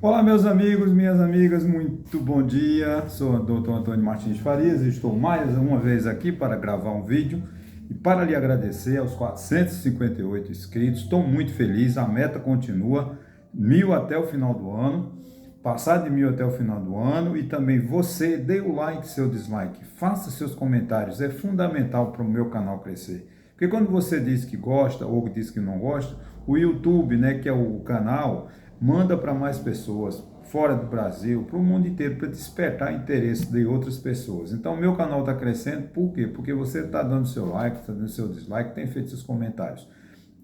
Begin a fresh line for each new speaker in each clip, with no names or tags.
Olá, meus amigos, minhas amigas, muito bom dia. Sou o Dr. Antônio Martins Farias e estou mais uma vez aqui para gravar um vídeo e para lhe agradecer aos 458 inscritos. Estou muito feliz, a meta continua, 1.000 até o final do ano, passar de 1.000 até o final do ano, e também você, dê o like, seu dislike, faça seus comentários, é fundamental para o meu canal crescer. Porque quando você diz que gosta ou diz que não gosta, o YouTube, né, que é o canal, manda para mais pessoas, fora do Brasil, para o mundo inteiro, para despertar interesse de outras pessoas. Então, meu canal está crescendo, por quê? Porque você está dando seu like, está dando seu dislike, tem feito seus comentários.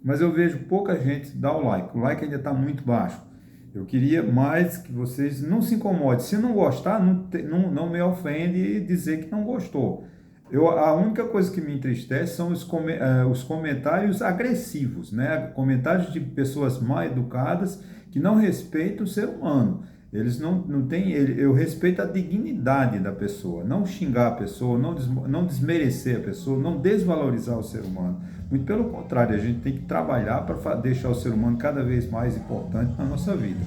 Mas eu vejo pouca gente dar o like ainda está muito baixo. Eu queria mais que vocês não se incomodem. Se não gostar, não me ofende dizer que não gostou. A única coisa que me entristece são os comentários agressivos, né? Comentários de pessoas mal educadas que não respeitam o ser humano. Eles não têm. Eu respeito a dignidade da pessoa, não xingar a pessoa, não desmerecer a pessoa, não desvalorizar o ser humano. Muito pelo contrário, a gente tem que trabalhar para deixar o ser humano cada vez mais importante na nossa vida.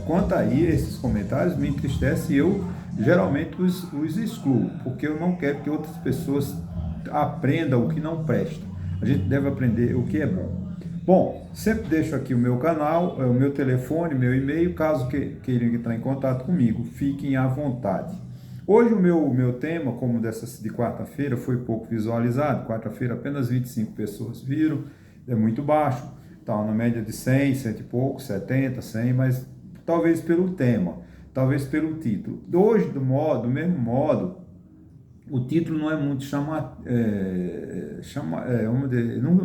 Quanto aí, esses comentários me entristecem e eu geralmente os excluo, porque eu não quero que outras pessoas aprendam o que não presta. A gente deve aprender o que é bom. Bom, sempre deixo aqui o meu canal, o meu telefone, meu e-mail, caso queiram entrar em contato comigo, fiquem à vontade. Hoje o meu tema, como de quarta-feira, foi pouco visualizado. Quarta-feira apenas 25 pessoas viram, é muito baixo, está na média de 100, 100 e pouco, 70, 100, mas talvez pelo tema, talvez pelo título. Hoje, do mesmo modo, o título não é muito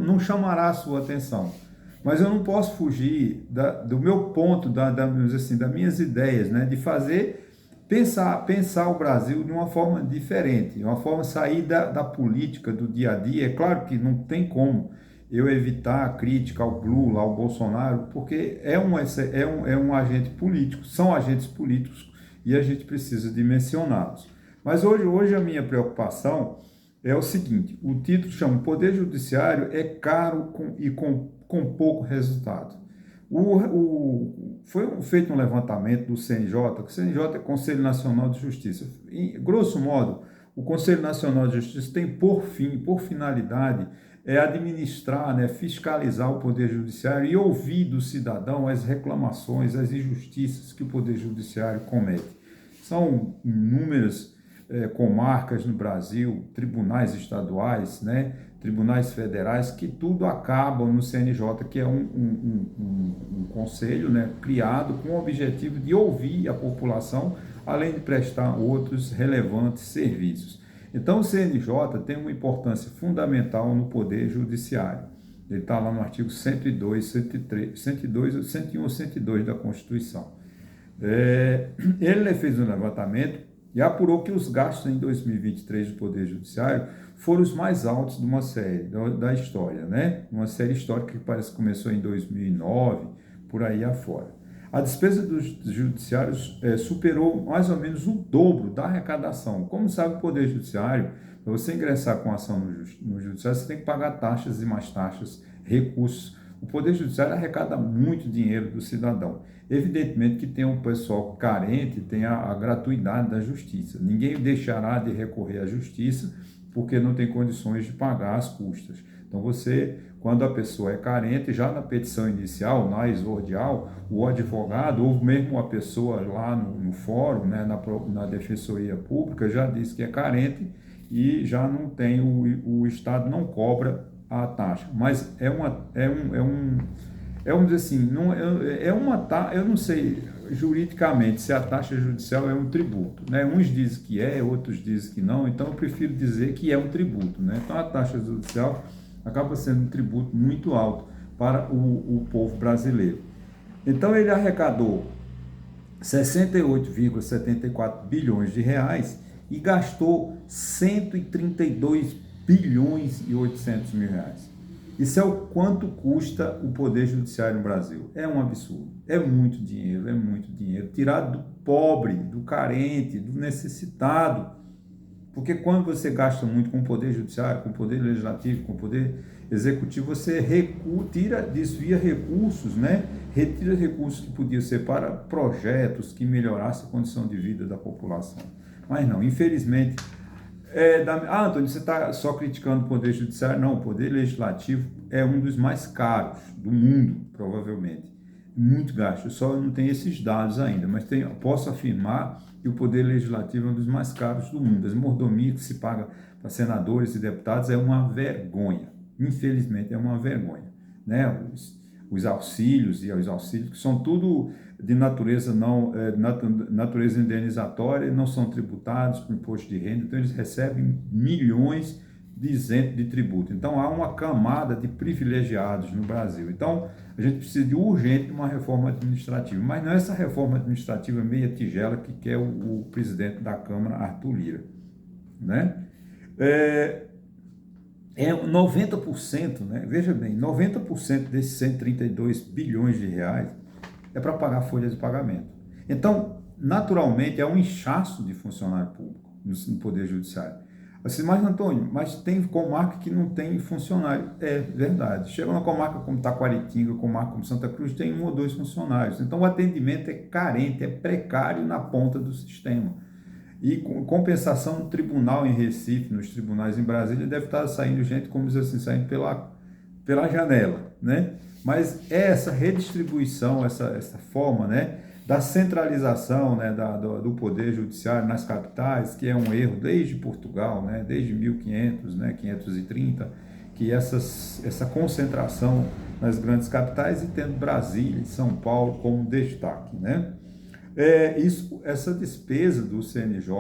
não chamará a sua atenção. Mas eu não posso fugir do meu ponto, vamos dizer assim, das minhas ideias, né? De pensar o Brasil de uma forma diferente, uma forma sair da política do dia a dia. É claro que não tem como eu evitar a crítica ao Lula, ao Bolsonaro, porque é um agente político, são agentes políticos e a gente precisa dimensioná-los. Mas hoje a minha preocupação é o seguinte: o título chama Poder Judiciário é caro com pouco resultado. Foi feito um levantamento do CNJ, que o CNJ é Conselho Nacional de Justiça. Grosso modo, o Conselho Nacional de Justiça tem por finalidade, administrar, né, fiscalizar o Poder Judiciário e ouvir do cidadão as reclamações, as injustiças que o Poder Judiciário comete. São inúmeras comarcas no Brasil, tribunais estaduais, né, tribunais federais, que tudo acabam no CNJ, que é um conselho, né, criado com o objetivo de ouvir a população, além de prestar outros relevantes serviços. Então, o CNJ tem uma importância fundamental no Poder Judiciário. Ele está lá no artigo 102, 101 ou 102 da Constituição. Ele fez um levantamento e apurou que os gastos em 2023 do Poder Judiciário foram os mais altos de uma série da história, né? Uma série histórica que parece que começou em 2009, por aí afora. A despesa dos judiciários superou mais ou menos o dobro da arrecadação. Como sabe, o Poder Judiciário, para você ingressar com ação no Judiciário, você tem que pagar taxas e mais taxas, recursos. O Poder Judiciário arrecada muito dinheiro do cidadão. Evidentemente que tem um pessoal carente, tem a gratuidade da justiça. Ninguém deixará de recorrer à justiça porque não tem condições de pagar as custas. Então quando a pessoa é carente, já na petição inicial, na exordial, o advogado, ou mesmo a pessoa lá no fórum, né, na Defensoria Pública, já diz que é carente e já não tem, o Estado não cobra a taxa. Mas vamos dizer assim, eu não sei juridicamente se a taxa judicial é um tributo, né? Uns dizem que outros dizem que não, então eu prefiro dizer que é um tributo, né? Então a taxa judicial acaba sendo um tributo muito alto para o povo brasileiro. Então ele arrecadou 68,74 bilhões de reais e gastou 132 bilhões e 800 mil reais. Isso é o quanto custa o Poder Judiciário no Brasil. É um absurdo. É muito dinheiro. Tirado do pobre, do carente, do necessitado. Porque quando você gasta muito com o Poder Judiciário, com o Poder Legislativo, com o Poder Executivo, você desvia recursos, né, retira recursos que podiam ser para projetos que melhorassem a condição de vida da população. Mas não, infelizmente. Antônio, você está só criticando o Poder Judiciário? Não, o Poder Legislativo é um dos mais caros do mundo, provavelmente. Muito gasto, eu só não tenho esses dados ainda, mas posso afirmar que o Poder Legislativo é um dos mais caros do mundo. As mordomias que se paga para senadores e deputados é uma vergonha. Infelizmente, é uma vergonha. Né? Os auxílios e os auxílios, que são tudo de natureza natureza indenizatória, não são tributados com imposto de renda, então eles recebem milhões de isento de tributo. Então há uma camada de privilegiados no Brasil. Então a gente precisa de urgente uma reforma administrativa, mas não é essa reforma administrativa meia tigela que quer o presidente da Câmara, Arthur Lira. Né? 90%, né? Veja bem, 90% desses 132 bilhões de reais é para pagar folhas de pagamento. Então, naturalmente, é um inchaço de funcionário público no Poder Judiciário. Assim, mas, Antônio, mas tem comarca que não tem funcionário. É verdade. Chega uma comarca como Taquaritinga, comarca como Santa Cruz, tem 1 ou 2 funcionários. Então, o atendimento é carente, é precário na ponta do sistema. E com compensação, no tribunal em Recife, nos tribunais em Brasília, deve estar saindo gente, como diz assim, saindo pela janela, né? Mas essa redistribuição, essa forma, né, da centralização, né, do Poder Judiciário nas capitais, que é um erro desde Portugal, né, desde 1500, né, 530, que essa concentração nas grandes capitais e tendo Brasília e São Paulo como destaque, né? Essa despesa do CNJ,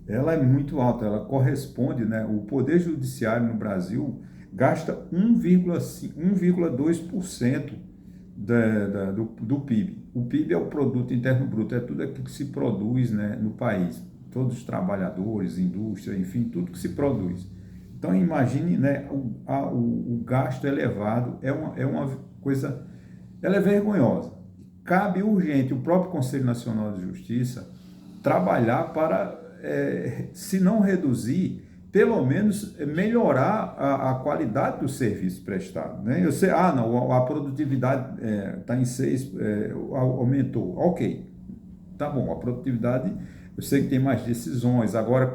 ela é muito alta, ela corresponde, né, o Poder Judiciário no Brasil gasta 1,2% do PIB. O PIB é o Produto Interno Bruto, é tudo aquilo que se produz, né, no país, todos os trabalhadores, indústria, enfim, tudo que se produz. Então imagine, né, o gasto elevado, é uma coisa, ela é vergonhosa. Cabe urgente o próprio Conselho Nacional de Justiça trabalhar para, se não reduzir, pelo menos melhorar a qualidade do serviço prestado. Né? Eu sei, não, a produtividade está em 6, aumentou. Ok, tá bom, a produtividade, eu sei que tem mais decisões, agora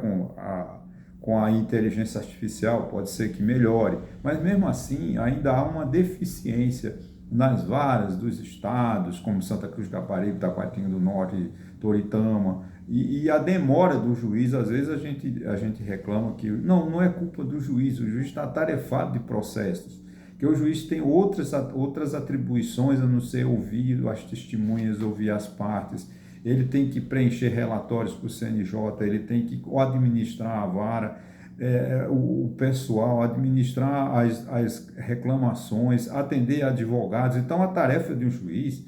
com a inteligência artificial pode ser que melhore, mas mesmo assim ainda há uma deficiência nas varas dos estados, como Santa Cruz de Caparibe, Taquaritinga do Norte, Toritama, e a demora do juiz, às vezes a gente reclama que não é culpa do juiz, o juiz está atarefado de processos, que o juiz tem outras atribuições a não ser ouvir as testemunhas, ouvir as partes, ele tem que preencher relatórios para o CNJ, ele tem que administrar a vara, o pessoal, administrar as reclamações, atender advogados. Então, a tarefa de um juiz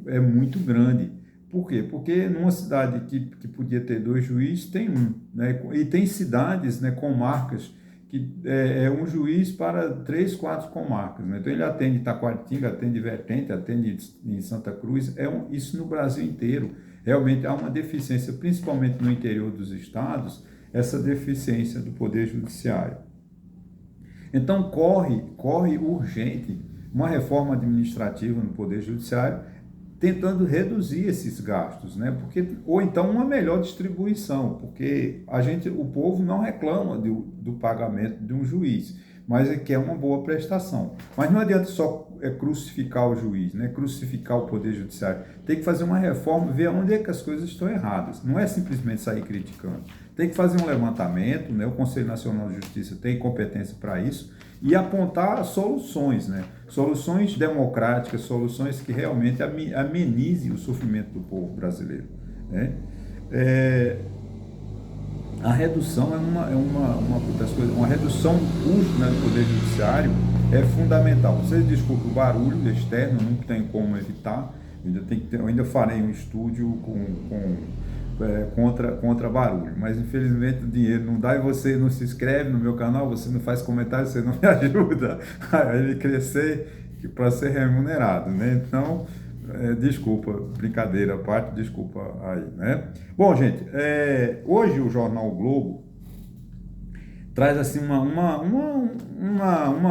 é muito grande. Por quê? Porque numa cidade que podia ter 2 juízes, tem 1. Né? E tem cidades, né, comarcas, que é um juiz para 3, 4 comarcas. Né? Então, ele atende Taquaritinga, atende Vertente, atende em Santa Cruz. Isso no Brasil inteiro. Realmente há uma deficiência, principalmente no interior dos estados, essa deficiência do Poder Judiciário. Então, corre urgente uma reforma administrativa no Poder Judiciário, tentando reduzir esses gastos, né? Ou então uma melhor distribuição, porque o povo não reclama do pagamento de um juiz, mas quer uma boa prestação. Mas não adianta só crucificar o juiz, né? Crucificar o Poder Judiciário. Tem que fazer uma reforma, ver onde é que as coisas estão erradas. Não é simplesmente sair criticando. Tem que fazer um levantamento, né? O Conselho Nacional de Justiça tem competência para isso, e apontar soluções, né? Soluções democráticas, soluções que realmente amenizem o sofrimento do povo brasileiro. Né? A redução uma redução do custo, né, do Poder Judiciário é fundamental. Vocês desculpem o barulho externo, não tem como evitar. Eu ainda farei um estúdio contra barulho, mas infelizmente o dinheiro não dá e você não se inscreve no meu canal, você não faz comentário, você não me ajuda a ele crescer para ser remunerado, né? Então, desculpa, brincadeira à parte, desculpa aí, né? Bom, gente, hoje o jornal o Globo traz assim uma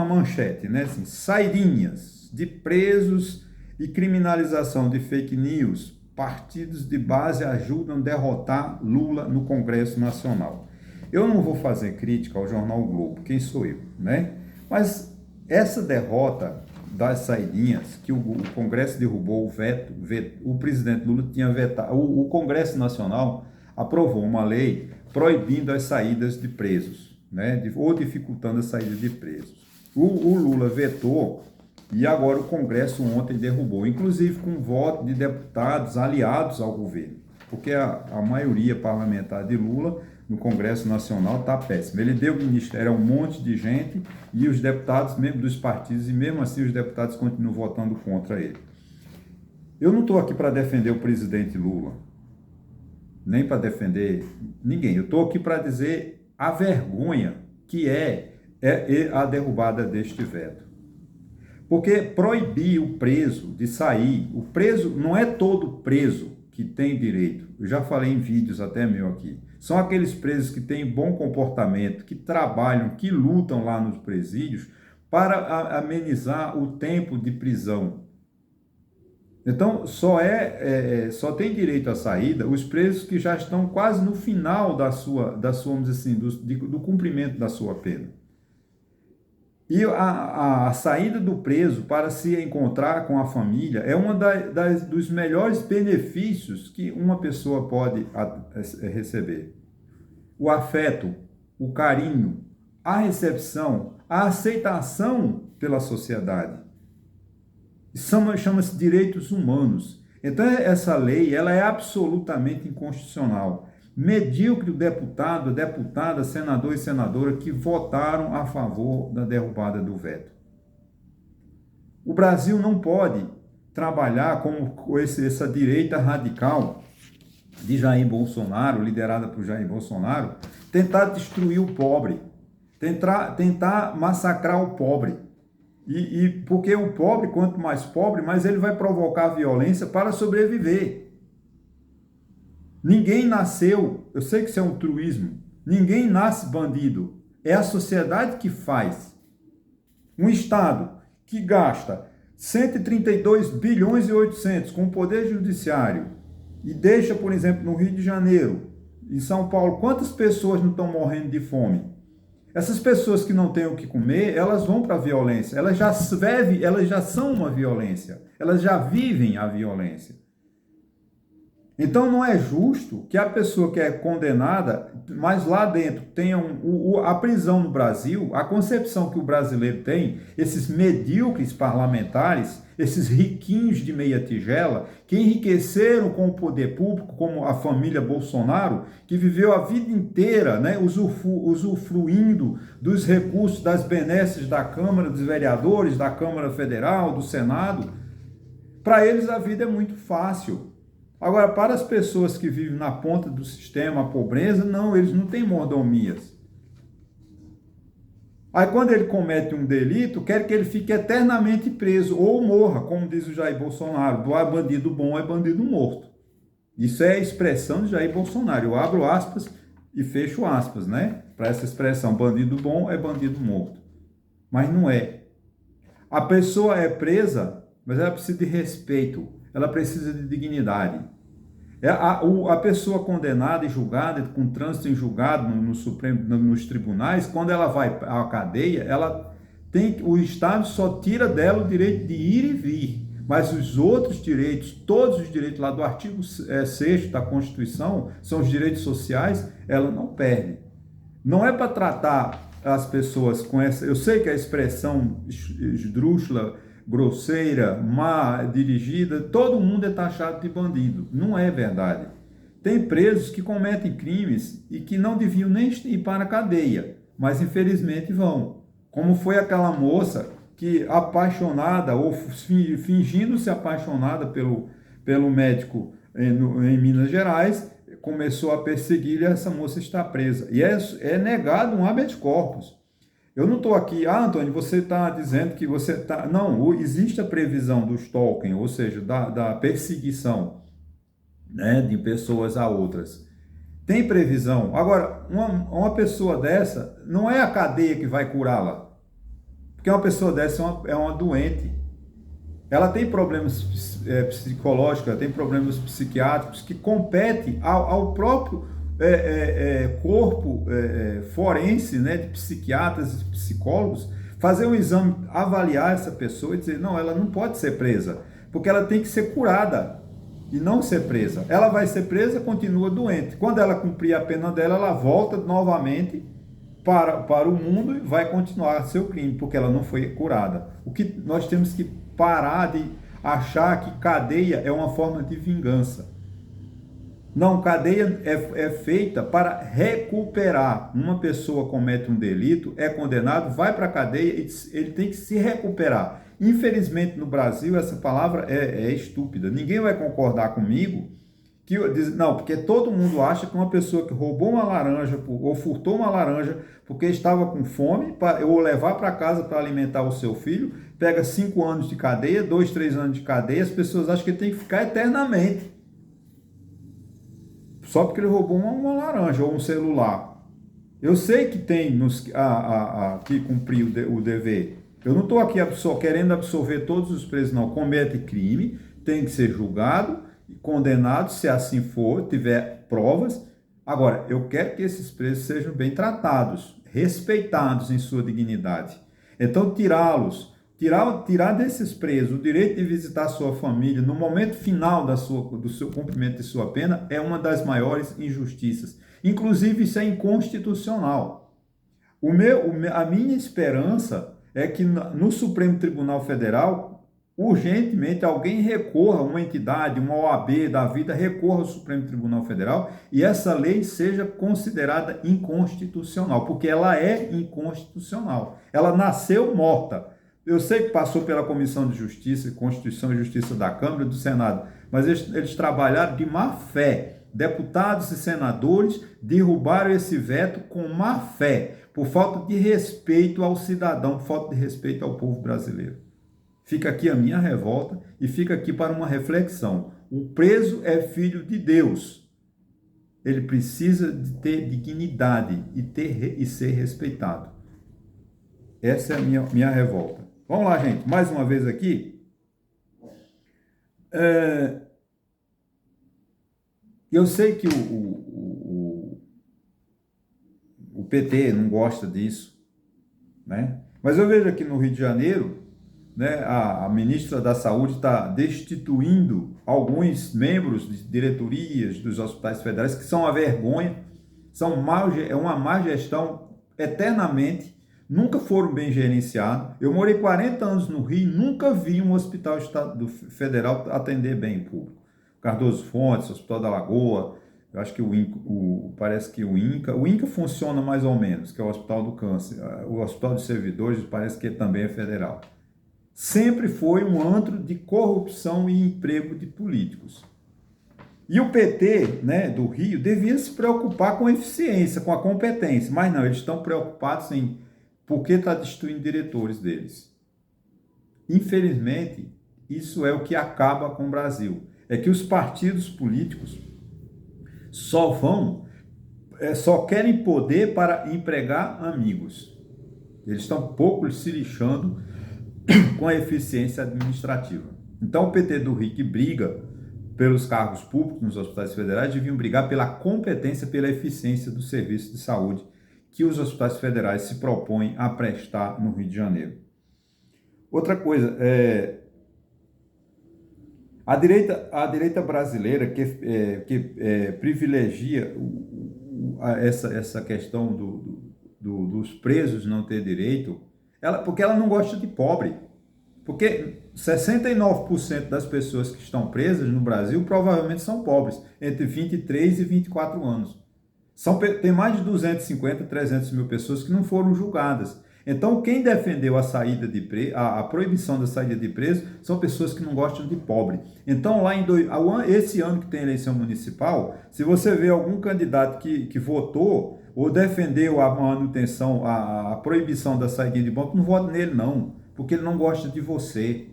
manchete, né? Assim, sairinhas de presos e criminalização de fake news, partidos de base ajudam a derrotar Lula no Congresso Nacional. Eu não vou fazer crítica ao jornal o Globo, quem sou eu, né? Mas essa derrota das saidinhas, que o Congresso derrubou o veto, o presidente Lula tinha vetado, o Congresso Nacional aprovou uma lei proibindo as saídas de presos, né? Ou dificultando a saída de presos. O Lula vetou e agora o Congresso ontem derrubou, inclusive com voto de deputados aliados ao governo, porque a maioria parlamentar de Lula no Congresso Nacional está péssima. Ele deu ministério a um monte de gente e os deputados, mesmo dos partidos, e mesmo assim os deputados continuam votando contra ele. Eu não estou aqui para defender o presidente Lula, nem para defender ninguém. Eu estou aqui para dizer a vergonha que é a derrubada deste veto. Porque proibir o preso de sair, o preso não é todo preso que tem direito. Eu já falei em vídeos até meu aqui. São aqueles presos que têm bom comportamento, que trabalham, que lutam lá nos presídios para amenizar o tempo de prisão. Então, só tem direito à saída os presos que já estão quase no final vamos dizer assim, do cumprimento da sua pena. E a saída do preso para se encontrar com a família é um dos melhores benefícios que uma pessoa pode receber. O afeto, o carinho, a recepção, a aceitação pela sociedade. Chama-se direitos humanos. Então, essa lei ela é absolutamente inconstitucional. Medíocre o deputado, deputada, senador e senadora que votaram a favor da derrubada do veto. O Brasil não pode trabalhar com essa direita radical de Jair Bolsonaro, liderada por Jair Bolsonaro, tentar destruir o pobre, tentar massacrar o pobre. Porque o pobre, quanto mais pobre, mais ele vai provocar violência para sobreviver. Ninguém nasceu, eu sei que isso é um truísmo, ninguém nasce bandido, é a sociedade que faz. Um Estado que gasta 132 bilhões e 800 com o Poder Judiciário e deixa, por exemplo, no Rio de Janeiro, em São Paulo, quantas pessoas não estão morrendo de fome? Essas pessoas que não têm o que comer, elas vão para a violência, elas já são uma violência, elas já vivem a violência. Então não é justo que a pessoa que é condenada, mas lá dentro tenha a prisão no Brasil, a concepção que o brasileiro tem, esses medíocres parlamentares, esses riquinhos de meia tigela, que enriqueceram com o poder público, como a família Bolsonaro, que viveu a vida inteira, né, usufruindo dos recursos, das benesses da Câmara dos Vereadores, da Câmara Federal, do Senado. Para eles a vida é muito fácil. Agora, para as pessoas que vivem na ponta do sistema, a pobreza, não, eles não têm mordomias. Aí, quando ele comete um delito, quer que ele fique eternamente preso ou morra, como diz o Jair Bolsonaro, bandido bom é bandido morto. Isso é a expressão de Jair Bolsonaro. Eu abro aspas e fecho aspas, né? Para essa expressão, bandido bom é bandido morto. Mas não é. A pessoa é presa, mas ela precisa de respeito. Ela precisa de dignidade. A pessoa condenada e julgada, com trânsito em julgado no Supremo, nos tribunais, quando ela vai à cadeia, o Estado só tira dela o direito de ir e vir. Mas os outros direitos, todos os direitos lá do artigo 6º da Constituição, são os direitos sociais, ela não perde. Não é para tratar as pessoas com essa... Eu sei que a expressão esdrúxula, grosseira, má, dirigida, todo mundo é taxado de bandido. Não é verdade. Tem presos que cometem crimes e que não deviam nem ir para a cadeia, mas infelizmente vão. Como foi aquela moça que, apaixonada ou fingindo-se apaixonada pelo médico em Minas Gerais, começou a perseguir e essa moça está presa. E é negado um habeas corpus. Eu não estou aqui, Antônio, você está dizendo que você está... Não, existe a previsão do stalking, ou seja, da perseguição, né, de pessoas a outras. Tem previsão. Agora, uma pessoa dessa, não é a cadeia que vai curá-la. Porque uma pessoa dessa é uma doente. ela tem problemas psicológicos, ela tem problemas psiquiátricos que competem ao próprio corpo forense, né, de psiquiatras e psicólogos, fazer um exame, avaliar essa pessoa e dizer, não, ela não pode ser presa, porque ela tem que ser curada e não ser presa. Ela vai ser presa, continua doente. Quando ela cumprir a pena dela, ela volta novamente para o mundo e vai continuar seu crime, porque ela não foi curada. O que nós temos que parar de achar que cadeia é uma forma de vingança. Não, cadeia é feita para recuperar. Uma pessoa comete um delito, é condenado, vai para a cadeia e ele tem que se recuperar. Infelizmente, no Brasil, essa palavra é estúpida. Ninguém vai concordar comigo não, porque todo mundo acha que uma pessoa que roubou uma laranja ou furtou uma laranja porque estava com fome, ou levar para casa para alimentar o seu filho, pega 5 anos de cadeia, 2, 3 anos de cadeia, as pessoas acham que ele tem que ficar eternamente. Só porque ele roubou uma laranja ou um celular. Eu sei que tem que cumprir o dever. Eu não estou aqui querendo absolver todos os presos, não. Comete crime, tem que ser julgado, condenado, se assim for, tiver provas. Agora, eu quero que esses presos sejam bem tratados, respeitados em sua dignidade. Então, tirar desses presos o direito de visitar sua família no momento final do seu cumprimento de sua pena é uma das maiores injustiças. Inclusive, isso é inconstitucional. A minha esperança é que no Supremo Tribunal Federal, urgentemente, alguém recorra, uma entidade, uma OAB da vida, recorra ao Supremo Tribunal Federal e essa lei seja considerada inconstitucional, porque ela é inconstitucional. Ela nasceu morta. Eu sei que passou pela Comissão de Justiça, Constituição e Justiça da Câmara e do Senado, mas eles trabalharam de má fé. Deputados e senadores derrubaram esse veto com má fé, por falta de respeito ao cidadão, por falta de respeito ao povo brasileiro. Fica aqui a minha revolta e fica aqui para uma reflexão. O preso é filho de Deus. Ele precisa de ter dignidade e ser respeitado. Essa é a minha revolta. Vamos lá, gente. Mais uma vez aqui. Eu sei que o PT não gosta disso, né? Mas eu vejo aqui no Rio de Janeiro, né, a ministra da Saúde está destituindo alguns membros de diretorias dos hospitais federais, que são uma vergonha, é uma má gestão eternamente, nunca foram bem gerenciados. Eu morei 40 anos no Rio, nunca vi um hospital federal atender bem o público. Cardoso Fontes, Hospital da Lagoa, eu acho que parece que o INCA funciona mais ou menos, que é o Hospital do Câncer. O Hospital dos Servidores parece que também é federal. Sempre foi um antro de corrupção e emprego de políticos. E o PT, né, do Rio devia se preocupar com a eficiência, com a competência, mas não, eles estão preocupados em por que está destruindo diretores deles. Infelizmente, isso é o que acaba com o Brasil. É que os partidos políticos só querem poder para empregar amigos. Eles estão pouco se lixando com a eficiência administrativa. Então, o PT do Rio, que briga pelos cargos públicos nos hospitais federais, deviam brigar pela competência, pela eficiência do serviço de saúde que os hospitais federais se propõem a prestar no Rio de Janeiro. Outra coisa, a direita brasileira que privilegia essa questão dos presos não ter direito, porque ela não gosta de pobre. Porque 69% das pessoas que estão presas no Brasil provavelmente são pobres, entre 23 e 24 anos. Tem mais de 250, 300 mil pessoas que não foram julgadas. Então, quem defendeu a proibição da saída de preso são pessoas que não gostam de pobre. Então, esse ano que tem eleição municipal, se você vê algum candidato que votou ou defendeu a manutenção, a proibição da saída de banco, não vote nele não, porque ele não gosta de você.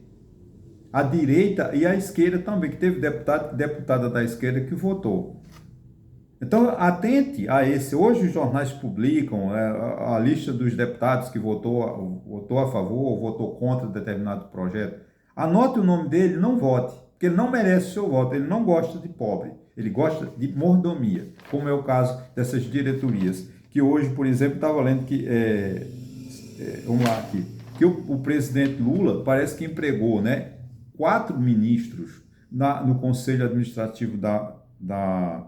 A direita e a esquerda também, que teve deputada da esquerda que votou. Então, atente a esse. Hoje os jornais publicam a lista dos deputados que votou a favor ou votou contra determinado projeto. Anote o nome dele, não vote, porque ele não merece o seu voto, ele não gosta de pobre, ele gosta de mordomia, como é o caso dessas diretorias, que hoje, por exemplo, estava lendo que, vamos lá aqui, que o presidente Lula parece que empregou, né, 4 ministros no Conselho Administrativo da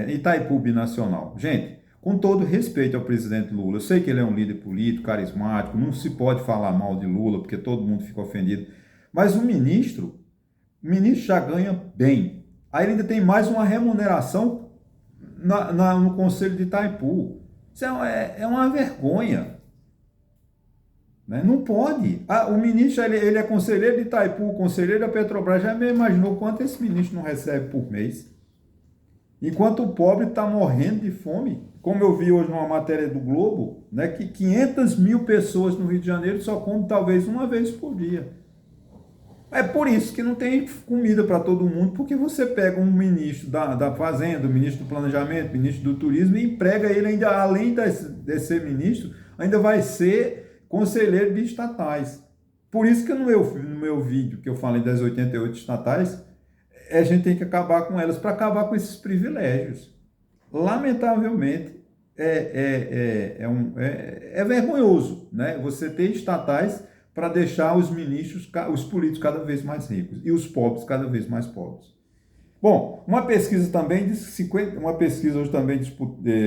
Itaipu Binacional. Gente, com todo respeito ao presidente Lula, eu sei que ele é um líder político, carismático, não se pode falar mal de Lula, porque todo mundo fica ofendido, mas o ministro já ganha bem. Aí ele ainda tem mais uma remuneração no Conselho de Itaipu. Isso é uma vergonha. Né? Não pode. O ministro, ele é conselheiro de Itaipu, conselheiro da Petrobras. Já me imaginou quanto esse ministro não recebe por mês? Enquanto o pobre está morrendo de fome. Como eu vi hoje numa matéria do Globo, né, que 500 mil pessoas no Rio de Janeiro só comem talvez uma vez por dia. É por isso que não tem comida para todo mundo, porque você pega um ministro da Fazenda, um ministro do Planejamento, ministro do Turismo e emprega ele ainda, além de ser ministro, ainda vai ser conselheiro de estatais. Por isso que no meu vídeo que eu falei das 88 estatais, a gente tem que acabar com elas, para acabar com esses privilégios. Lamentavelmente, é vergonhoso, né? Você ter estatais para deixar os ministros, os políticos cada vez mais ricos e os pobres cada vez mais pobres. Bom, uma pesquisa também hoje também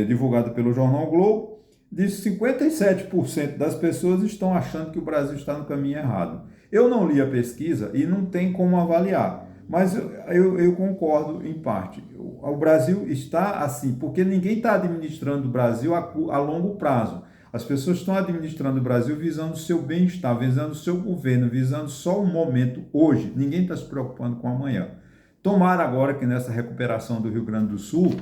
divulgada pelo Jornal Globo, diz que 57% das pessoas estão achando que o Brasil está no caminho errado. Eu não li a pesquisa e não tem como avaliar, mas eu concordo em parte. O Brasil está assim, porque ninguém está administrando o Brasil a longo prazo. As pessoas estão administrando o Brasil visando o seu bem-estar, visando o seu governo, visando só o momento hoje. Ninguém está se preocupando com amanhã. Tomara agora que nessa recuperação do Rio Grande do Sul,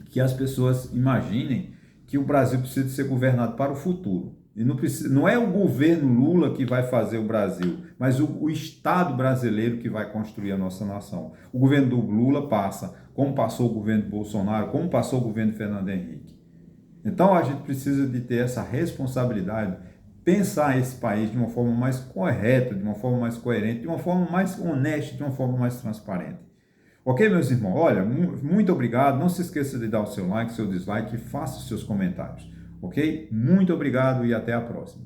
que as pessoas imaginem que o Brasil precisa ser governado para o futuro. E não é o governo Lula que vai fazer o Brasil, mas o Estado brasileiro que vai construir a nossa nação. O governo do Lula passa, como passou o governo do Bolsonaro, como passou o governo do Fernando Henrique. Então a gente precisa de ter essa responsabilidade, pensar esse país de uma forma mais correta, de uma forma mais coerente, de uma forma mais honesta, de uma forma mais transparente. Ok, meus irmãos? Olha, muito obrigado. Não se esqueça de dar o seu like, seu dislike e faça os seus comentários. Ok? Muito obrigado e até a próxima.